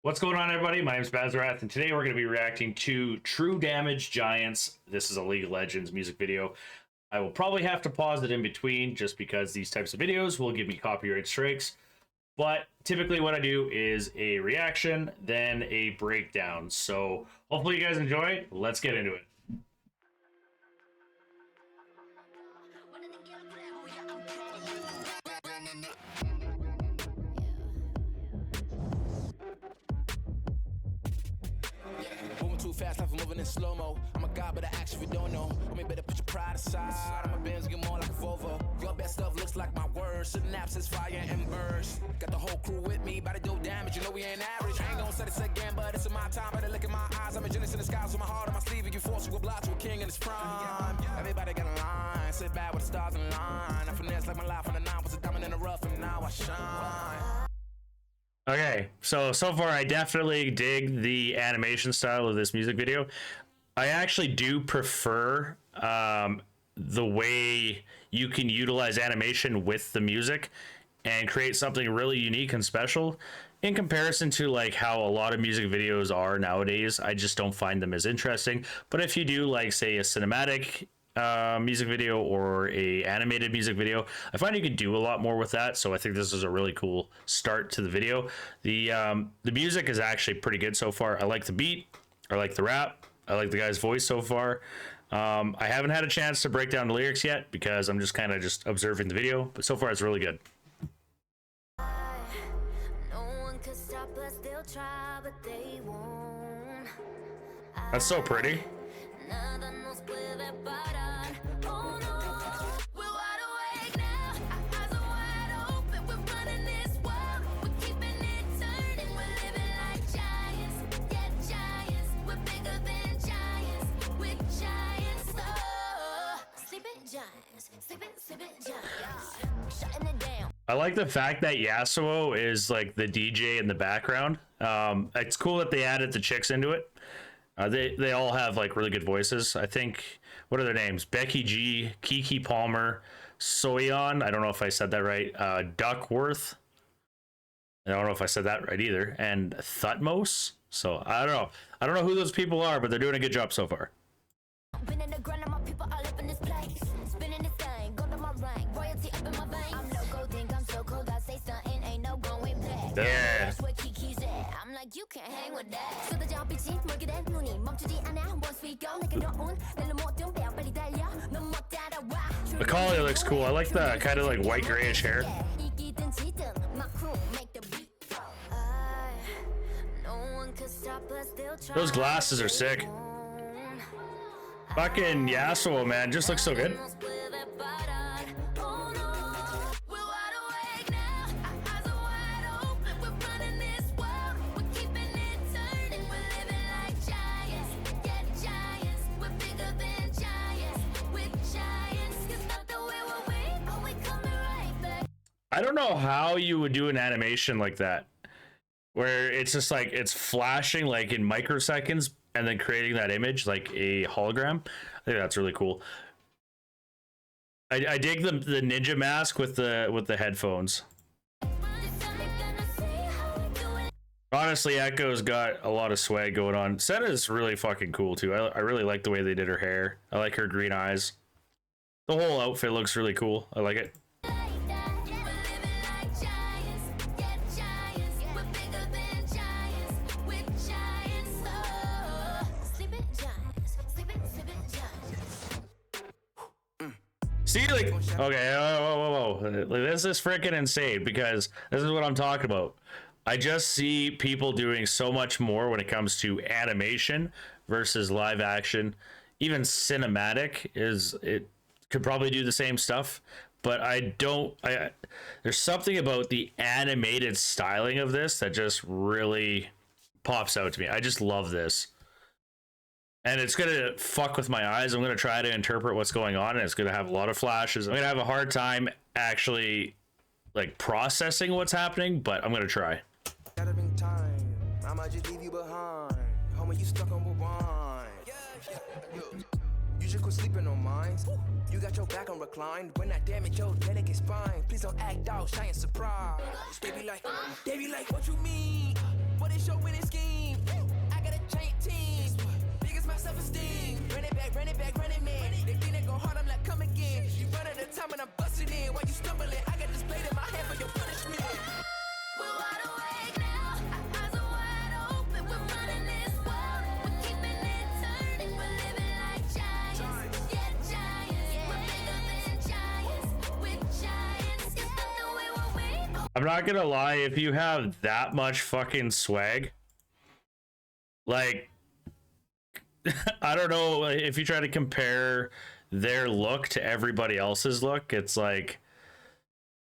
What's going on, everybody? My name is Bazerath, and today we're going to be reacting to True Damage Giants. This is a League of Legends music video. I will probably have to pause it in between just because these types of videos will give me copyright strikes. But typically what I do is a reaction, then a breakdown. So hopefully you guys enjoy. Let's get into it. Too fast, life moving in slow-mo. I'm a god, but I actually don't know. I mean, better put your pride aside. I'm a Benz, get more like a Volvo. Your best stuff looks like my words. Synapses, fire, and burst. Got the whole crew with me, about to do damage. You know we ain't average. I ain't gonna say this again, but it's in my time. Better look in my eyes. I'm a genius in the skies with my heart on my sleeve. You force to oblige to a king in his prime. Everybody got a line. Sit back with the stars in line. I finesse like my life on the nine. Was a diamond in the rough, and now I shine. Okay, so far I definitely dig the animation style of this music video. I actually do prefer the way you can utilize animation with the music and create something really unique and special in comparison to like how a lot of music videos are nowadays. I just don't find them as interesting. But if you do like, say, a cinematic music video or a animated music video, I find you can do a lot more with that. So I think this is a really cool start to the video. The music is actually pretty good so far. I like the beat, I like the rap, I like the guy's voice so far. I haven't had a chance to break down the lyrics yet because I'm just kind of just observing the video, but so far it's really good. That's so pretty. I like the fact that Yasuo is like the DJ in the background. It's cool that they added the chicks into it. They all have like really good voices. I think, what are their names? Becky G, Keke Palmer, Soyeon. I don't know if I said that right. Duckwrth. I don't know if I said that right either. And Thutmose. So I don't know. I don't know who those people are, but they're doing a good job so far. Yeah. I'm like, you can't hang with that. Akali looks cool. I like the kind of like white grayish hair. Those glasses are sick. Fucking Yasuo, man, just looks so good. I don't know how you would do an animation like that, where it's just like it's flashing like in microseconds and then creating that image like a hologram. I think that's really cool. I dig the ninja mask with the headphones. Honestly, Ekko's got a lot of swag going on. Senna is really fucking cool too. I really like the way they did her hair. I like her green eyes. The whole outfit looks really cool. I like it. See, like, okay, whoa. This is freaking insane because this is what I'm talking about. I just see people doing so much more when it comes to animation versus live action. Even cinematic it could probably do the same stuff, but there's something about the animated styling of this that just really pops out to me. I just love this. And it's going to fuck with my eyes. I'm going to try to interpret what's going on, and it's going to have a lot of flashes. I'm going to have a hard time actually like processing what's happening, but I'm going to try. I might just leave you behind. Homie, you stuck on rewind. You just quit sleeping on mine. You got your back on reclined. When I damage your delicate spine, please don't act out, shy and surprise. They be like, what you mean? What is your winning? I'm not gonna lie, if you have that much fucking swag, like, I don't know, if you try to compare their look to everybody else's look, it's like,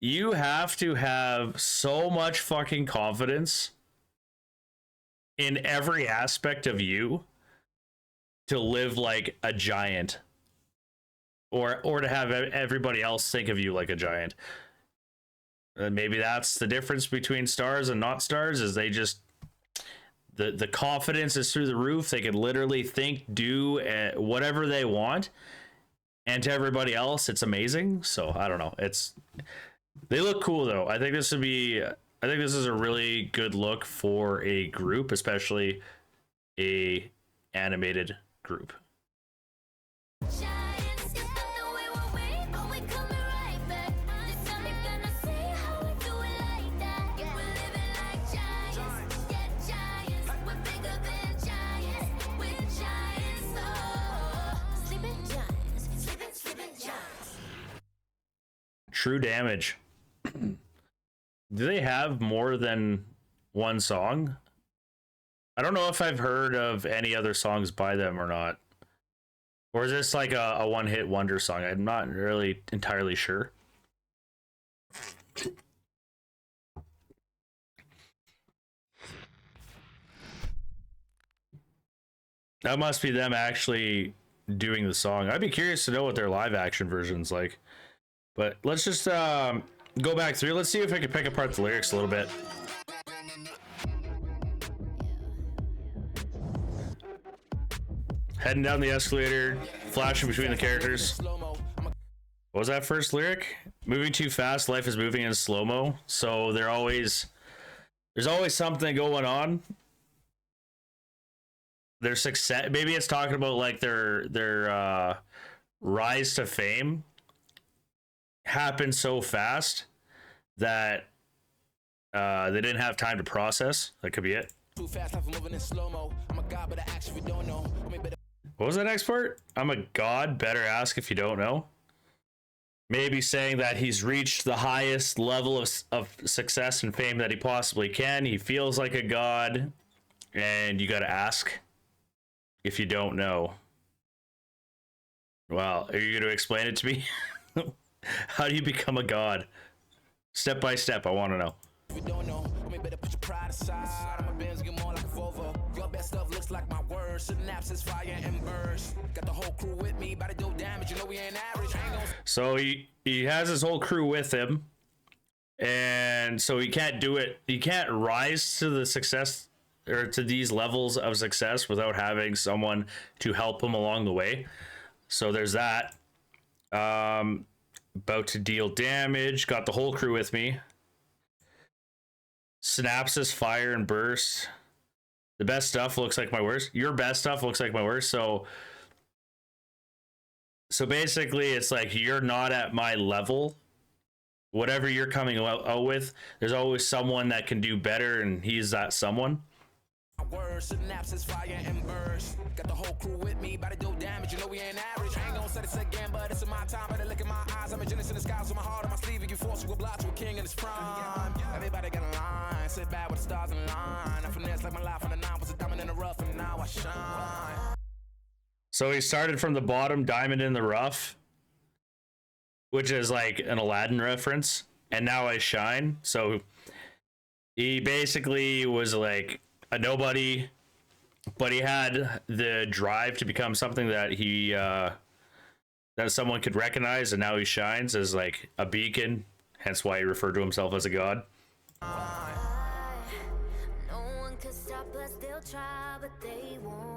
you have to have so much fucking confidence in every aspect of you to live like a giant, or to have everybody else think of you like a giant. And maybe that's the difference between stars and not stars, is they just, the confidence is through the roof. They can literally think, do whatever they want, and to everybody else it's amazing. So I don't know, they look cool though. I think this is a really good look for a group, especially a animated group. Giants, you know we were weak, but we coming right back. This time you're gonna see how we do it like that. We're living like giants, yeah, giants. We're bigger than giants, we're giants. Oh, sleeping giants, sleeping giants. True Damage. Do they have more than one song? I don't know if I've heard of any other songs by them or not. Or is this like a one-hit wonder song? I'm not really entirely sure. That must be them actually doing the song. I'd be curious to know what their live action version's like. But let's just go back through. Let's see if I can pick apart the lyrics a little bit. Heading down the escalator, flashing between the characters. What was that first lyric? Moving too fast, life is moving in slow-mo. So there's always something going on. Their success, maybe it's talking about like their rise to fame happened so fast that they didn't have time to process. That could be it. What was that next part? I'm a god, better ask if you don't know. Maybe saying that he's reached the highest level of success and fame that he possibly can. He feels like a god, and you gotta ask if you don't know. Well, are you gonna explain it to me? How do you become a god? Step by step, I want to know. We don't know. Better put your pride aside. My bands get more like a Volvo. Your best stuff looks like my words. Synapses, fire and burst. Got the whole crew with me. About to do damage. You know we ain't average. So he has his whole crew with him, and so he can't do it. He can't rise to the success or to these levels of success without having someone to help him along the way. So there's that. About to deal damage. Got the whole crew with me. Synapses, fire, and burst. The best stuff looks like my worst. Your best stuff looks like my worst. So basically, it's like you're not at my level. Whatever you're coming out with, there's always someone that can do better, and he's that someone. Synapses, fire, and burst. Got the whole crew with me, about to do damage. You know we ain't average. I ain't gonna say this again, but it's in my time. Better look in my eyes. I'm a genius in the skies with my heart on my sleeve. You force you a block to a king in his prime. Everybody got a line. Sit back with the stars in line. I finesse like my life on the nine was a diamond in the rough, and now I shine. So he started from the bottom, diamond in the rough, which is like an Aladdin reference, and now I shine. So he basically was like a nobody, but he had the drive to become something that he that someone could recognize, and now he shines as like a beacon, hence why he referred to himself as a god. No one could stop us, they'll try, but they won't.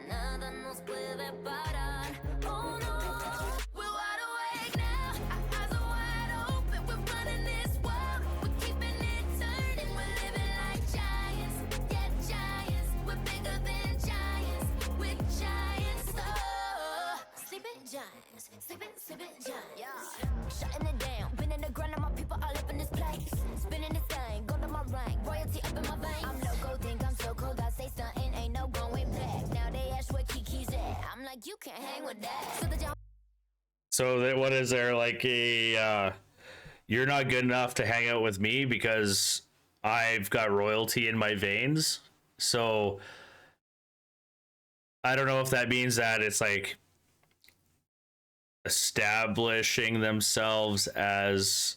Nada nos puede parar. Oh no, we're wide awake now. Our eyes are wide open. We're running this world. We're keeping it turning. We're living like giants. Yeah, giants. We're bigger than giants. We're giants. Oh, sleeping giants. Sleeping giants. Yeah. Shutting it down. Been in the ground and my people all up in this place. Spinning this thing. Go to my rank. Royalty up in my veins. I'm loco, think I'm so cold. I say something, ain't no going back. Now they ask where Kiki's at. I'm like, you can't hang with that. So that what is there, like a you're not good enough to hang out with me because I've got royalty in my veins. So I don't know if that means that it's like establishing themselves as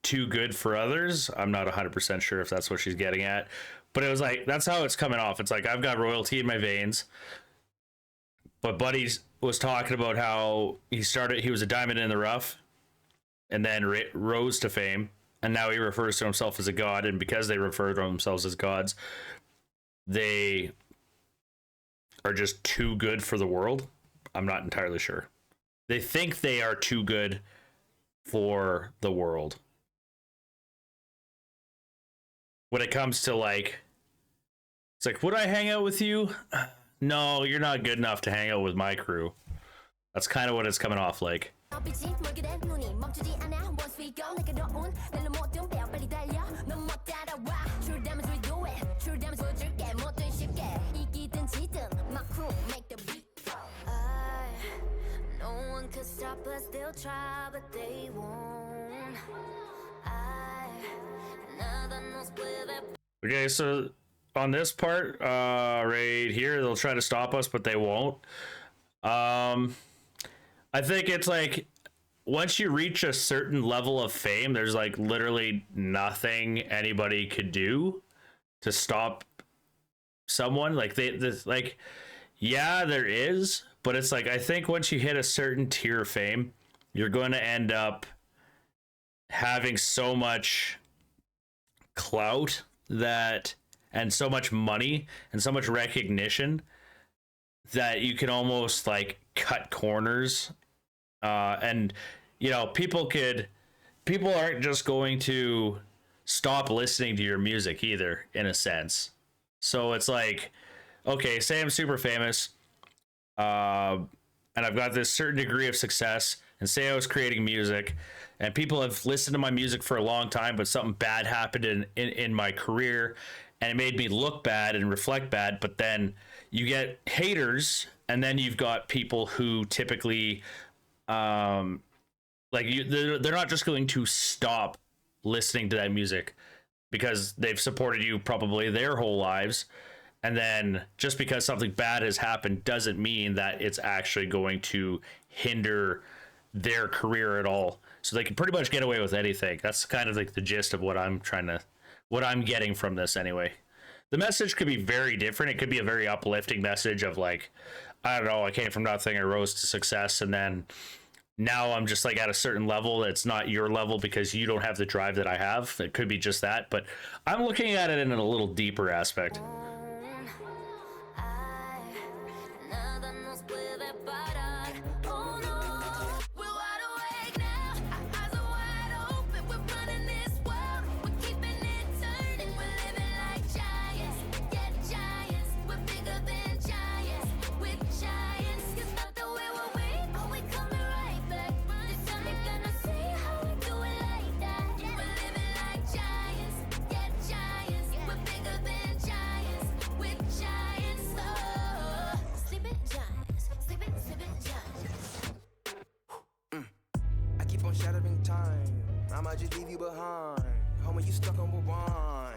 too good for others. I'm not 100% sure if that's what she's getting at, but it was like, that's how it's coming off. It's like, I've got royalty in my veins. But Buddy was talking about how he was a diamond in the rough and then rose to fame. And now he refers to himself as a god. And because they refer to themselves as gods, they are just too good for the world. I'm not entirely sure. They think they are too good for the world. When it comes to like, it's like, would I hang out with you? No, you're not good enough to hang out with my crew. That's kind of what it's coming off like. No one could stop us, they'll try, but they won't. Okay, so on this part, right here, they'll try to stop us, but they won't. I think it's like, once you reach a certain level of fame, there's like literally nothing anybody could do to stop someone. Like yeah, there is, but it's like, I think once you hit a certain tier of fame, you're going to end up having so much clout and so much money and so much recognition that you can almost like cut corners. And you know, people aren't just going to stop listening to your music either, in a sense. So it's like, okay, say I'm super famous, and I've got this certain degree of success, and say I was creating music, and people have listened to my music for a long time, but something bad happened in my career, and it made me look bad and reflect bad. But then you get haters, and then you've got people who typically, they're not just going to stop listening to that music because they've supported you probably their whole lives. And then just because something bad has happened doesn't mean that it's actually going to hinder their career at all. So they can pretty much get away with anything. That's kind of like the gist of what I'm getting from this anyway. The message could be very different. It could be a very uplifting message of like, I don't know, I came from nothing, I rose to success, and then now I'm just like at a certain level that's not your level because you don't have the drive that I have. It could be just that, but I'm looking at it in a little deeper aspect. Shattering time, I might just leave you behind. Homie, you stuck on rewind.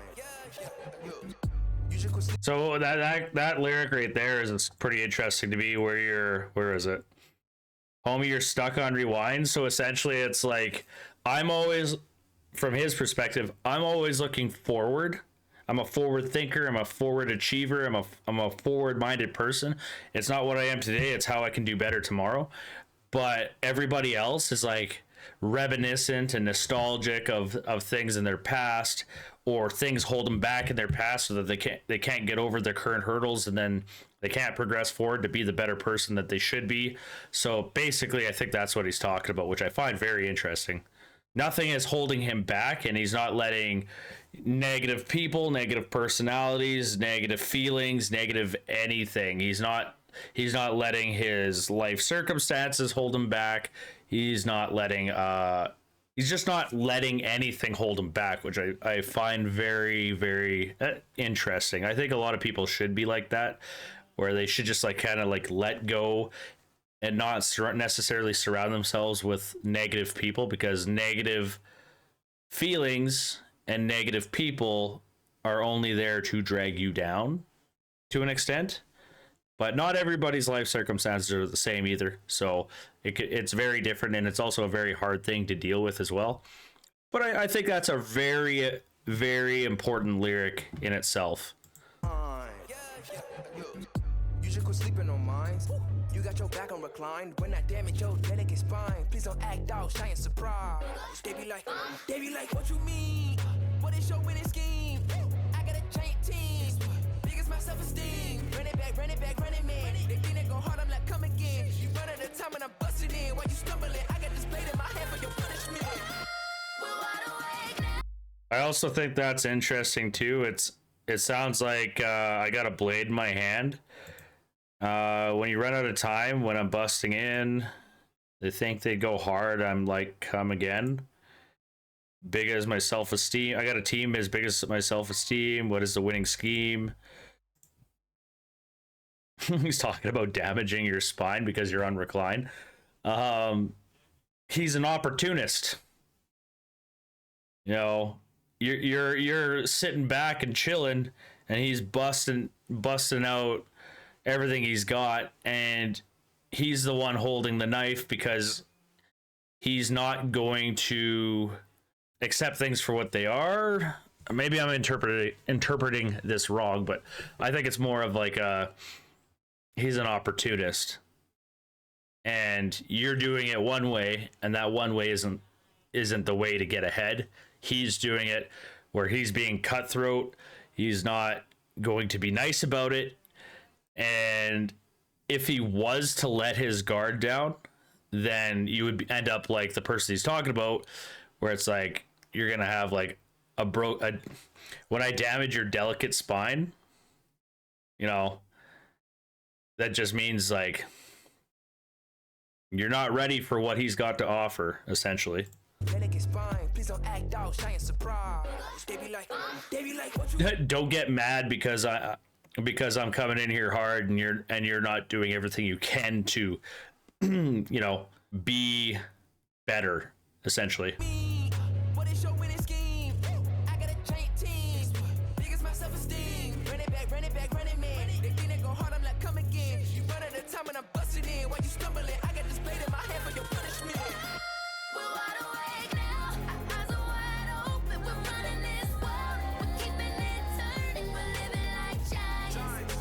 So that lyric right there is pretty interesting to me. Where is it? Homie, you're stuck on rewind. So essentially it's like, I'm always, from his perspective, I'm always looking forward. I'm a forward thinker. I'm a forward achiever. I'm a forward-minded person. It's not what I am today. It's how I can do better tomorrow. But everybody else is like reminiscent and nostalgic of things in their past, or things hold them back in their past so that they can't get over their current hurdles, and then they can't progress forward to be the better person that they should be. So basically, I think that's what he's talking about, which I find very interesting. Nothing is holding him back, and he's not letting negative people, negative personalities, negative feelings, negative anything. He's not letting his life circumstances hold him back. He's just not letting anything hold him back, which I find very, very interesting. I think a lot of people should be like that, where they should just like kind of like let go and not necessarily surround themselves with negative people, because negative feelings and negative people are only there to drag you down to an extent, but not everybody's life circumstances are the same either. So it's very different, and it's also a very hard thing to deal with as well. But I think that's a very, very important lyric in itself. You just quit sleeping on mine. You got your back on reclined. When I damage your delicate spine, please don't act out, shy and surprise. They be like, what you mean? What is your winning scheme? I got a giant team. Biggest my self-esteem. Run it back, man. They think they go hard, I'm like, come again. You run out of time and I'm busting in. While you stumbling, I got this blade in my hand for your punishment. I also think that's interesting too. It sounds like I got a blade in my hand. When you run out of time, when I'm busting in, they think they go hard. I'm like, come again. Big as my self-esteem. I got a team as big as my self-esteem. What is the winning scheme? He's talking about damaging your spine because you're on recline. He's an opportunist. You know, you're sitting back and chilling, and he's busting out everything he's got, and he's the one holding the knife because he's not going to accept things for what they are. Maybe I'm interpreting this wrong, but I think it's more of like he's an opportunist, and you're doing it one way, and that one way isn't the way to get ahead. He's doing it where he's being cutthroat. He's not going to be nice about it. And if he was to let his guard down, then you would end up like the person he's talking about, where it's like you're going to have like when I damage your delicate spine, you know, that just means like you're not ready for what he's got to offer, essentially. Don't get mad because I'm coming in here hard and you're not doing everything you can to you know, be better, essentially. What is your winning scheme? I got a giant team. Biggest my self-esteem. Run it back, man. They think they go hard, I'm like, come again. You run out of time and I'm busting in. While you stumbling, I got this blade in my hand for your punishment. We're wide awake now, our eyes are wide open. We're running this world, we're keeping it turning. We're living like giants,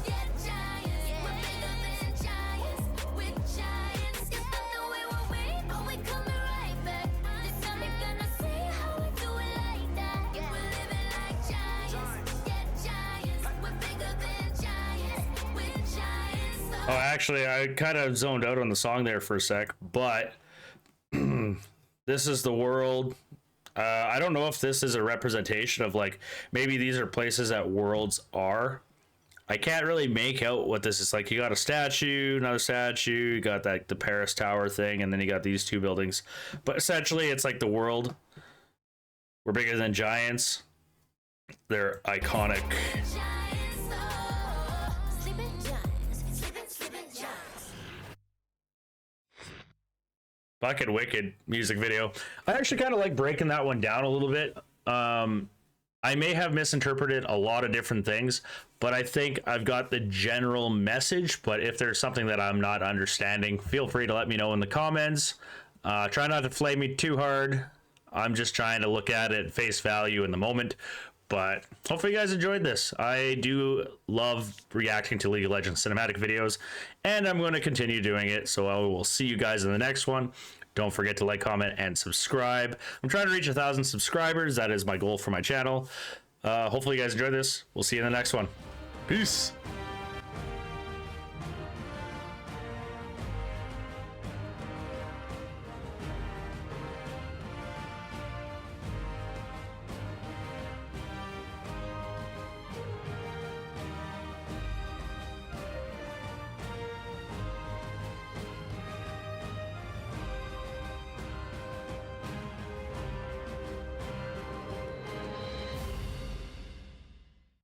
yeah, giants. We're bigger than giants, we're giants. You thought that we were weak, but we coming right back. This time you're gonna see how we do it like that. We're living like giants, yeah, giants. We're bigger than giants, we're giants. Oh, actually, I kind of zoned out on the song there for a sec, but this is the world. I don't know if this is a representation of like, maybe these are places that worlds are. I can't really make out what this is like. You got a statue, another statue, you got that the Paris Tower thing, and then you got these two buildings. But essentially, it's like the world. We're bigger than giants. They're iconic. Fucking wicked music video. I actually kind of like breaking that one down a little bit. I may have misinterpreted a lot of different things, but I think I've got the general message. But if there's something that I'm not understanding, feel free to let me know in the comments. Try not to flame me too hard. I'm just trying to look at it face value in the moment. But hopefully you guys enjoyed this. I do love reacting to League of Legends cinematic videos, and I'm going to continue doing it. So I will see you guys in the next one. Don't forget to like, comment, and subscribe. I'm trying to reach 1,000 subscribers. That is my goal for my channel. Hopefully you guys enjoyed this. We'll see you in the next one. Peace.